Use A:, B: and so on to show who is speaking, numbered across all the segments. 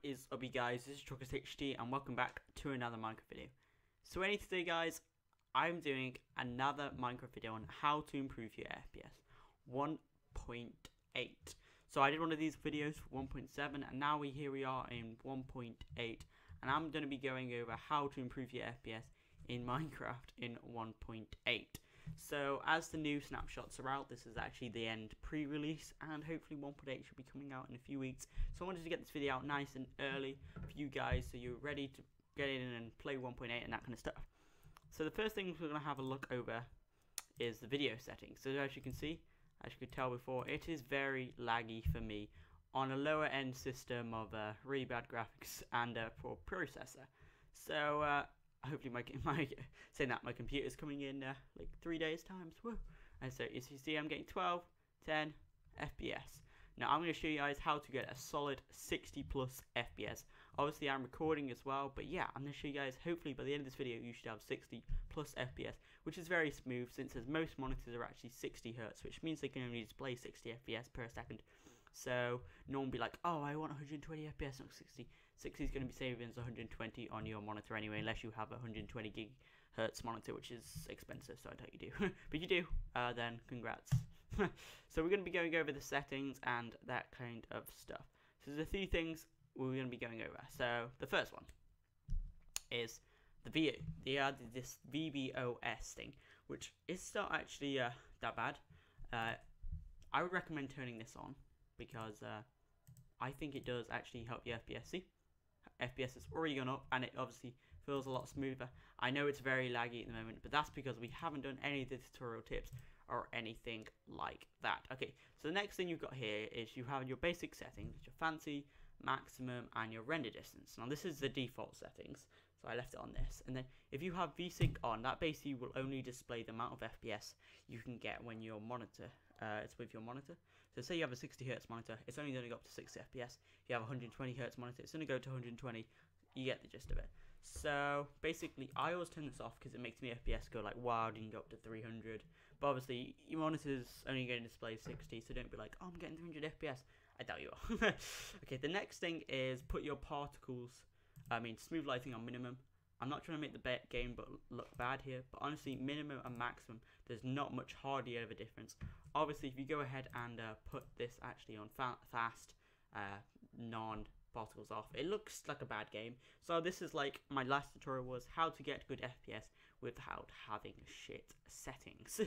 A: is up, you guys? This is Truckers HD, and welcome back to another Minecraft video. So today, guys, I'm doing another Minecraft video on how to improve your FPS 1.8. So I did one of these videos for 1.7, and now here we are in 1.8, and I'm going to be going over how to improve your FPS in Minecraft in 1.8. So as the new snapshots are out, this is actually the end pre-release, and hopefully 1.8 should be coming out in a few weeks. So I wanted to get this video out nice and early for you guys, so you're ready to get in and play 1.8 and that kind of stuff. So the first thing we're going to have a look over is the video settings. So as you can see, as you could tell before, it is very laggy for me on a lower end system of really bad graphics and a poor processor. So hopefully my computer's coming in like 3 days times. Woo. And so as you see, I'm getting 12, 10 FPS. Now I'm going to show you guys how to get a solid 60 plus FPS. Obviously I'm recording as well, but yeah, I'm going to show you guys, hopefully by the end of this video you should have 60 plus FPS, which is very smooth since as most monitors are actually 60 Hz, which means they can only display 60 FPS per second. So no one will be like, oh, I want 120 FPS, not 60. 60 is going to be saving as 120 on your monitor anyway, unless you have a 120 GHz monitor, which is expensive, so I doubt you do. But if you do, then congrats. So we're going to be going over the settings and that kind of stuff. So there's a few things we're going to be going over. So the first one is the view. They added this VBOS thing, which is not actually that bad. I would recommend turning this on, because I think it does actually help your FPS. See, FPS has already gone up, and it obviously feels a lot smoother. I know it's very laggy at the moment, but that's because we haven't done any of the tutorial tips or anything like that. Okay, so the next thing you've got here is you have your basic settings, your fancy, maximum, and your render distance. Now this is the default settings, so I left it on this. And then if you have VSync on, that basically will only display the amount of FPS you can get when your monitor it's with your monitor. So say you have a 60 Hz monitor, it's only going to go up to 60 FPS. If you have a 120 Hz monitor, it's going to go to 120. You get the gist of it. So basically, I always turn this off because it makes me FPS go like wild and go up to 300. But obviously, your monitor's only going to display 60, so don't be like, oh, I'm getting 300 FPS. I doubt you are. Okay, the next thing is put your smooth lighting on minimum. I'm not trying to make the game but look bad here, but honestly, minimum and maximum, there's not much hardly ever difference. Obviously, if you go ahead and put this actually on fast, non-particles off, it looks like a bad game. So this is like my last tutorial was how to get good FPS without having shit settings.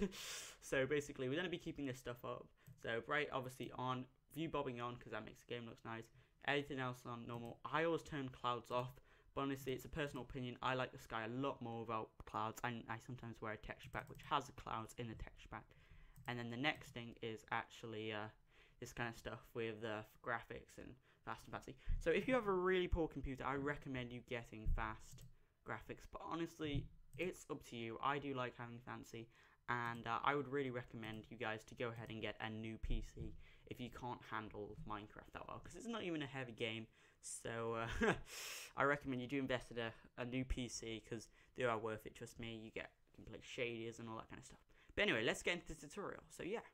A: So basically, we're going to be keeping this stuff up. So bright obviously on, view bobbing on because that makes the game look nice. Everything else on normal. I always turn clouds off. But honestly, it's a personal opinion. I like the sky a lot more without clouds, and I sometimes wear a texture pack which has the clouds in the texture pack. And then the next thing is actually this kind of stuff with the graphics and fast and fancy. So if you have a really poor computer, I recommend you getting fast graphics. But honestly, it's up to you. I do like having fancy, and I would really recommend you guys to go ahead and get a new PC if you can't handle Minecraft that well, because it's not even a heavy game. So I recommend you do invest in a new PC, because they are worth it, trust me. You can play shaders and all that kind of stuff. But anyway, let's get into the tutorial. So yeah,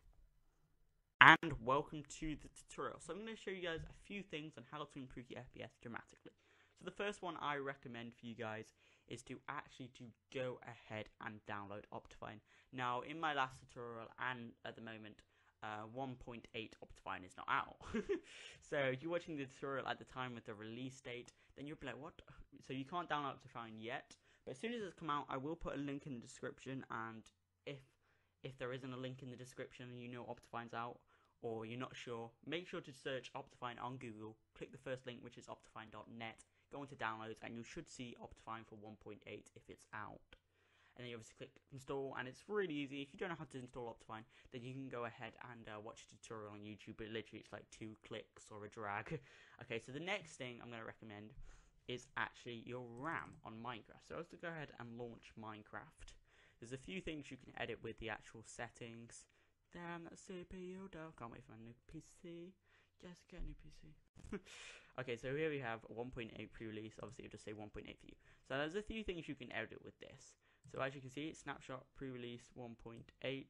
A: and welcome to the tutorial. So I'm going to show you guys a few things on how to improve your FPS dramatically. So the first one I recommend for you guys is to go ahead and download Optifine. Now in my last tutorial and at the moment, 1.8 Optifine is not out. So if you're watching the tutorial at the time with the release date, then you'll be like, what? So you can't download Optifine yet, but as soon as it's come out, I will put a link in the description. And if there isn't a link in the description and you know Optifine's out, or you're not sure, make sure to search Optifine on Google, click the first link, which is optifine.net, go into downloads, and you should see Optifine for 1.8 if it's out. And then you obviously click install, and it's really easy. If you don't know how to install Optifine, then you can go ahead and watch a tutorial on YouTube, but literally it's like 2 clicks or a drag. Okay, so the next thing I'm going to recommend is actually your RAM on Minecraft. So let's go ahead and launch Minecraft. There's a few things you can edit with the actual settings. Damn, that CPU though. Can't wait for my new PC. Just get a new PC. Okay, so here we have 1.8 pre-release. Obviously, it'll just say 1.8 for you. So there's a few things you can edit with this. So as you can see, snapshot pre-release 1.8.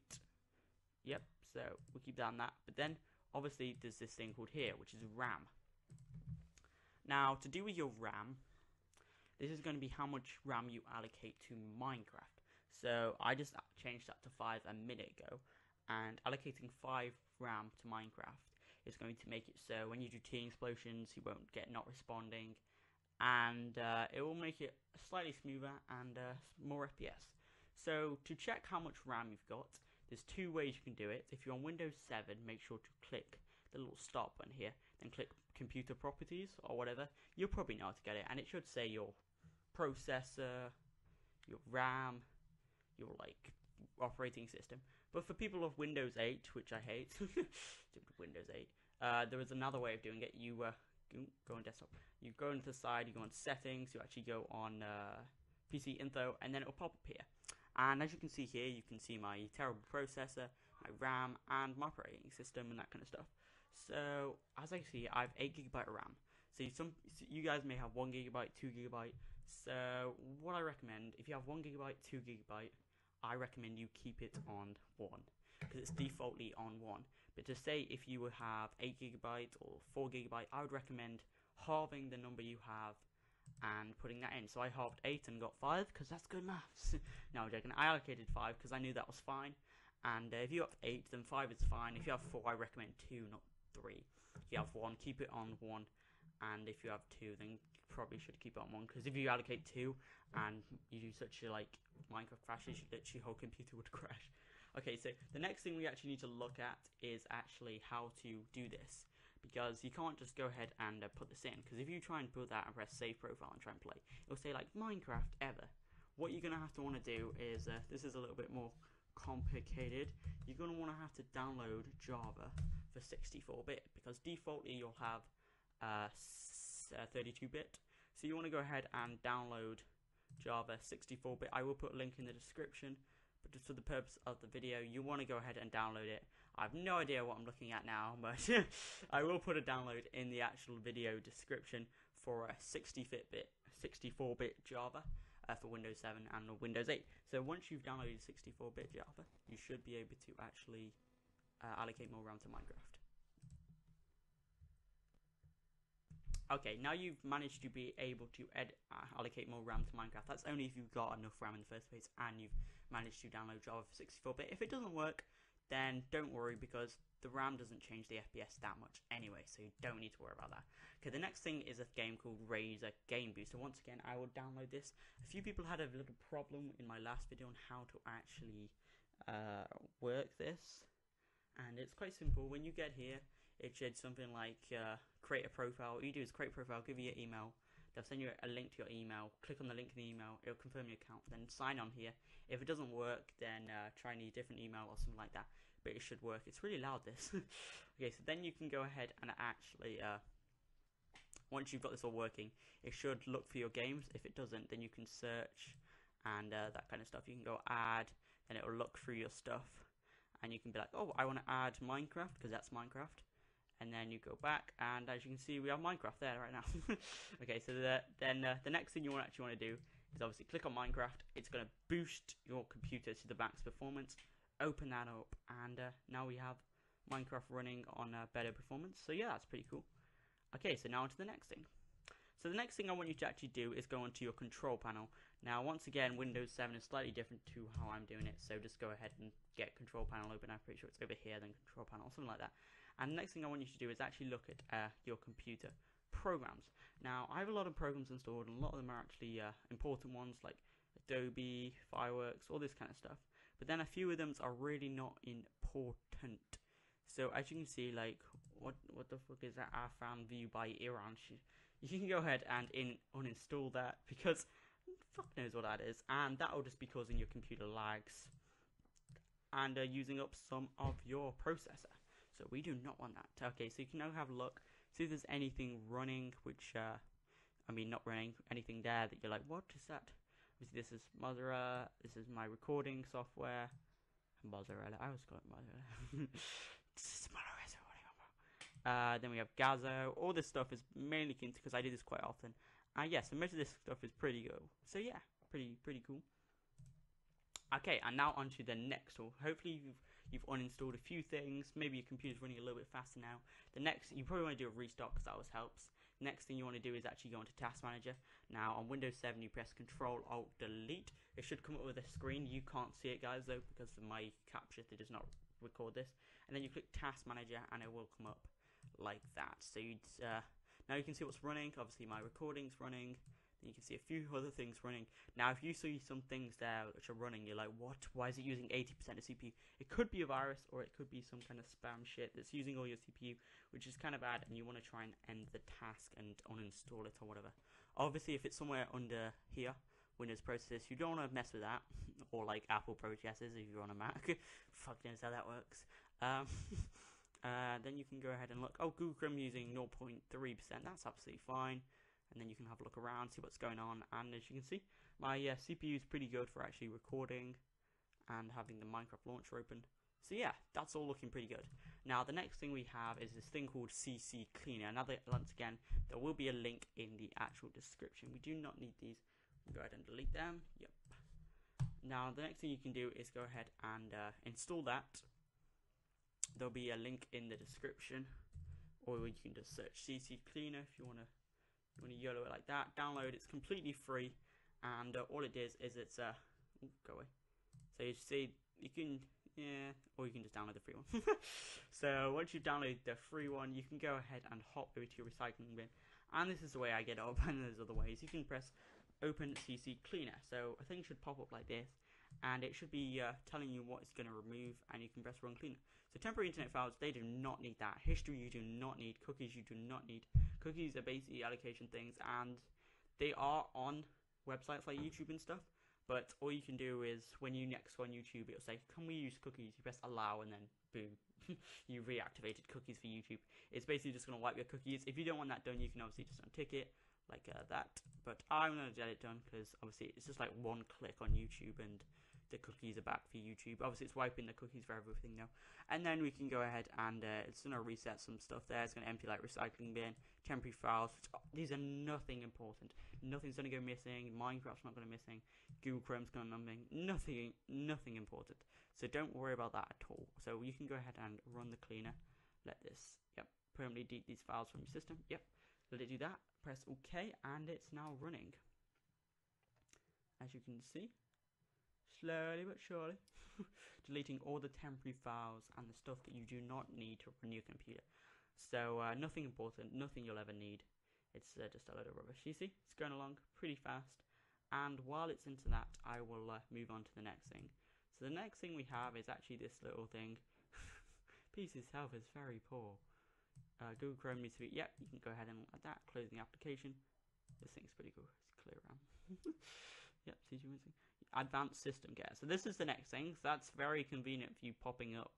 A: Yep, so we'll keep down that. But then, obviously, there's this thing called here, which is RAM. Now, to do with your RAM, this is going to be how much RAM you allocate to Minecraft. So I just changed that to 5 a minute ago, and allocating 5 RAM to Minecraft is going to make it so when you do team explosions, you won't get not responding, and it will make it slightly smoother and more FPS. So to check how much RAM you've got, there's 2 ways you can do it. If you're on Windows 7, make sure to click the little stop button here, then click computer properties or whatever. You'll probably know how to get it, and it should say your processor, your RAM, your like operating system. But for people of Windows 8, which I hate, Windows 8, there is another way of doing it. You go on desktop, you go into the side, you go on settings, you actually go on PC info, and then it will pop up here. And as you can see here, you can see my terrible processor, my RAM, and my operating system, and that kind of stuff. So as I see, I have 8GB of RAM. So you guys may have 1GB, 2GB. So what I recommend, if you have 1GB, 2GB, I recommend you keep it on 1, because it's defaultly on 1. But to say if you would have 8GB or 4GB, I would recommend halving the number you have and putting that in. So I halved 8 and got 5, because that's good maths. No, I'm joking. I allocated 5 because I knew that was fine. And if you have 8, then 5 is fine. If you have 4, I recommend 2, not 3. If you have 1, keep it on 1. And if you have 2, then you probably should keep it on 1. Because if you allocate 2 and you do such a like Minecraft crashes, literally your whole computer would crash. Okay, so the next thing we actually need to look at is actually how to do this. Because you can't just go ahead and put this in. Because if you try and put that and press save profile and try and play, it'll say like Minecraft ever. What you're going to have to want to do is, this is a little bit more complicated. You're going to want to have to download Java for 64-bit. Because defaultly you'll have 32-bit. So you want to go ahead and download Java 64-bit. I will put a link in the description. But just for the purpose of the video, you want to go ahead and download it. I have no idea what I'm looking at now, but I will put a download in the actual video description for a 64-bit Java for Windows 7 and Windows 8. So once you've downloaded 64-bit Java, you should be able to actually allocate more RAM to Minecraft. Okay, now you've managed to be able to allocate more RAM to Minecraft. That's only if you've got enough RAM in the first place and you've managed to download Java for 64-bit. If it doesn't work, then don't worry, because the RAM doesn't change the FPS that much anyway, so you don't need to worry about that. Okay, the next thing is a game called Razer Game Booster. Once again, I will download this. A few people had a little problem in my last video on how to actually work this, and it's quite simple. When you get here, it should something like create a profile. What you do is create a profile, give you your email. They'll send you a link to your email. Click on the link in the email. It'll confirm your account. Then sign on here. If it doesn't work, then try a different email or something like that. But it should work. It's really loud, this. Okay, so then you can go ahead and actually, once you've got this all working, it should look for your games. If it doesn't, then you can search and that kind of stuff. You can go add, and it will look through your stuff. And you can be like, oh, I want to add Minecraft, because that's Minecraft. And then you go back, and as you can see, we have Minecraft there right now. Okay, so then the next thing you actually want to do is obviously click on Minecraft. It's going to boost your computer to the max performance. Open that up, and now we have Minecraft running on better performance. So yeah, that's pretty cool. Okay, so now on to the next thing. So the next thing I want you to actually do is go onto your control panel. Now, once again, Windows 7 is slightly different to how I'm doing it. So just go ahead and get control panel open. I'm pretty sure it's over here, then control panel, something like that. And the next thing I want you to do is actually look at your computer programs. Now, I have a lot of programs installed, and a lot of them are actually important ones like Adobe, Fireworks, all this kind of stuff. But then a few of them are really not important. So as you can see, like, what the fuck is that? I found view by Iran. You can go ahead and uninstall that, because fuck knows what that is, and that will just be causing your computer lags and using up some of your processor. So we do not want that. Okay, so you can now have a look, see if there's anything running, which, I mean not running, anything there that you're like, what is that? Obviously this is Mozilla, this is my recording software, Mozzarella, I always call it Mozzarella. Then we have Gazo. All this stuff is mainly because I do this quite often. Yeah, so most of this stuff is pretty good. So yeah, pretty cool. Okay, and now onto the next. So hopefully you've uninstalled a few things. Maybe your computer's running a little bit faster now. The next, you probably want to do a restart, because that always helps. Next thing you want to do is actually go into Task Manager. Now on Windows 7 you press Control Alt Delete. It should come up with a screen. You can't see it, guys, though, because of my capture it does not record this. And then you click Task Manager and it will come up like that. So now you can see what's running. Obviously my recording's running. Then you can see a few other things running. Now if you see some things there which are running, you're like, what? Why is it using 80% of CPU? It could be a virus, or it could be some kind of spam shit that's using all your CPU, which is kind of bad, and you want to try and end the task and uninstall it or whatever. Obviously if it's somewhere under here, Windows processes, you don't want to mess with that, or like Apple processes if you're on a Mac. Fuck knows how that works. Then you can go ahead and look. Oh, Google Chrome using 0.3%. That's absolutely fine. And then you can have a look around, see what's going on. And as you can see, my CPU is pretty good for actually recording and having the Minecraft launcher open. So yeah, that's all looking pretty good. Now the next thing we have is this thing called CC Cleaner. Now once again, there will be a link in the actual description. We do not need these. Go ahead and delete them. Yep. Now the next thing you can do is go ahead and install that. There'll be a link in the description, or you can just search CC Cleaner if you want to YOLO it like that. Download. It's completely free, and all it is it's go away. So you see, you can, yeah, or you can just download the free one. So once you download the free one, you can go ahead and hop over to your recycling bin, and this is the way I get it up. And there's other ways. You can press Open CC Cleaner. So a thing should pop up like this, and it should be telling you what it's going to remove, and you can press Run Cleaner. So temporary internet files, they do not need that. History, you do not need. Cookies, you do not need. Cookies are basically allocation things, and they are on websites like YouTube and stuff, but all you can do is when you next go on YouTube, it'll say, can we use cookies? You press allow, and then boom, you reactivated cookies for YouTube. It's basically just going to wipe your cookies. If you don't want that done, you can obviously just untick it like that, but I'm going to get it done because obviously it's just like one click on YouTube and the cookies are back for YouTube. Obviously it's wiping the cookies for everything now. And then we can go ahead and it's going to reset some stuff there. It's going to empty like recycling bin, temporary files, which, these are nothing important. Nothing's going to go missing. Minecraft's not going to go missing. Google Chrome's going to go missing. Nothing important. So don't worry about that at all. So you can go ahead and run the cleaner. Let this, yep, permanently delete these files from your system. Yep, let it do that. Press OK, and it's now running. As you can see, slowly but surely, deleting all the temporary files and the stuff that you do not need to run your computer. So nothing important, nothing you'll ever need. It's just a load of rubbish. You see, it's going along pretty fast. And while it's into that, I will move on to the next thing. So the next thing we have is actually this little thing. PC's health is very poor. Google Chrome needs to be, yep, you can go ahead and like that, close the application. This thing's pretty cool, it's clear RAM. Yep, advanced system care. So this is the next thing, so that's very convenient for you popping up.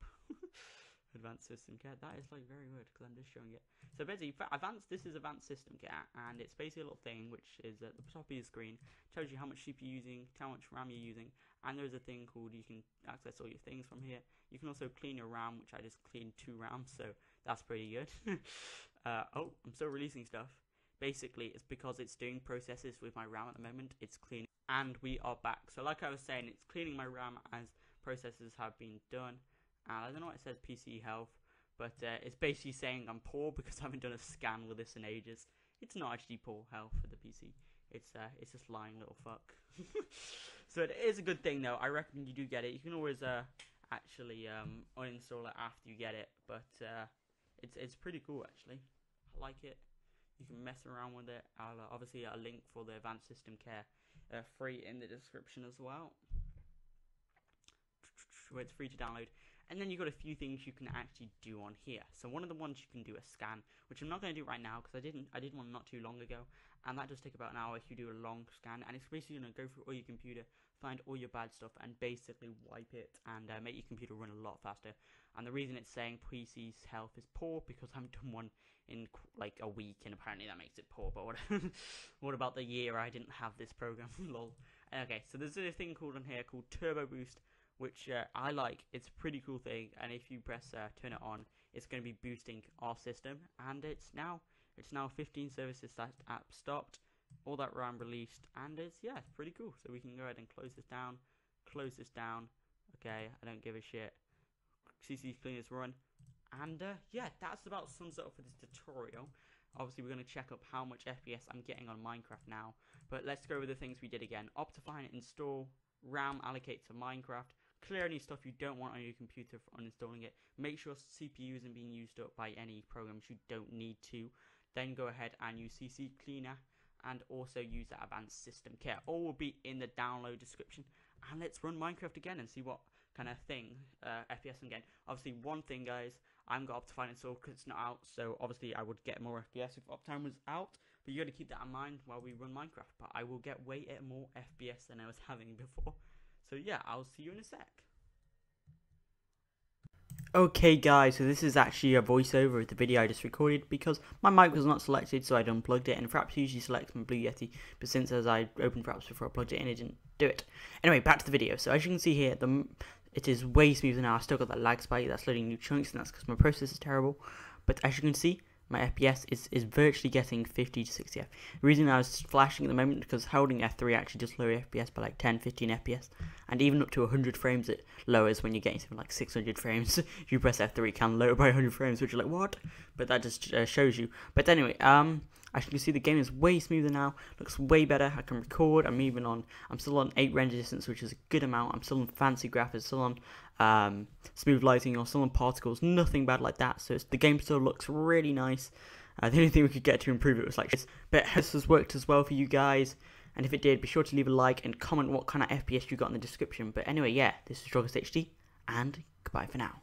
A: Advanced system care, that is like very weird because I'm just showing it. So basically, this is advanced system care, and it's basically a little thing which is at the top of your screen, tells you how much CPU you're using, how much RAM you're using, and there's a thing called you can access all your things from here. You can also clean your RAM, which I just cleaned 2 RAMs, so that's pretty good. Oh, I'm still releasing stuff. Basically, it's because it's doing processes with my RAM at the moment. It's cleaning, and we are back. So like I was saying, it's cleaning my RAM as processes have been done. And I don't know what it says PC health, but it's basically saying I'm poor because I haven't done a scan with this in ages. It's not actually poor health for the PC. It's just lying little fuck. So it is a good thing though. I reckon you do get it. You can always actually uninstall it after you get it, but it's pretty cool actually. I like it. You can mess around with it. I'll obviously a link for the advanced system care free in the description as well. Where it's free to download. And then you've got a few things you can actually do on here. So one of the ones you can do a scan, which I'm not going to do right now because I did one not too long ago, and that does take about an hour if you do a long scan. And it's basically going to go through all your computer, find all your bad stuff, and basically wipe it and make your computer run a lot faster. And the reason it's saying PC's health is poor because I haven't done one in like a week, and apparently that makes it poor. But what about the year I didn't have this program? Lol. Okay, so there's a thing called on here called Turbo Boost, which I like. It's a pretty cool thing, and if you press turn it on, it's going to be boosting our system, and it's now 15 services that app stopped, all that RAM released, and it's pretty cool. So we can go ahead and close this down. Okay, I don't give a shit. CC cleaners run, and yeah, that's about sums it up for this tutorial. obviously we're going to check up how much FPS I'm getting on Minecraft now. But let's go over the things we did again. Optifine, install, RAM allocate to Minecraft. Clear any stuff you don't want on your computer for uninstalling it. Make sure CPU isn't being used up by any programs you don't need to. Then go ahead and use CC Cleaner, and also use that advanced system care. All will be in the download description. And let's run Minecraft again and see what kind of thing FPS again. Obviously, one thing, guys, I haven't got Optifine installed because it's not out, so obviously I would get more FPS if Optifine was out. But you got to keep that in mind while we run Minecraft. But I will get way more FPS than I was having before. So yeah, I'll see you in a sec. Okay guys, so this is actually a voiceover of the video I just recorded because my mic was not selected, so I'd unplugged it, and Fraps usually selects my Blue Yeti, but since as I opened Fraps before I plugged it in, it didn't do it. Anyway, back to the video. So as you can see here, it is way smoother now. I still got that lag spike that's loading new chunks, and that's because my process is terrible. But as you can see, my FPS is virtually getting 50 to 60 F. The reason I was flashing at the moment because holding F3 actually does lower FPS by like 10, 15 FPS. And even up to 100 frames it lowers when you're getting something like 600 frames. If you press F3 it can lower by 100 frames, which you're like, what? But that just shows you. But anyway, as you can see, the game is way smoother now. Looks way better. I can record. I'm still on 8 render distance, which is a good amount. I'm still on fancy graphics, still on smooth lighting, or still on particles. Nothing bad like that. So the game still looks really nice. The only thing we could get to improve it was like this. But this has worked as well for you guys. And if it did, be sure to leave a like and comment what kind of FPS you got in the description. But anyway, yeah, this is Strongest HD, and goodbye for now.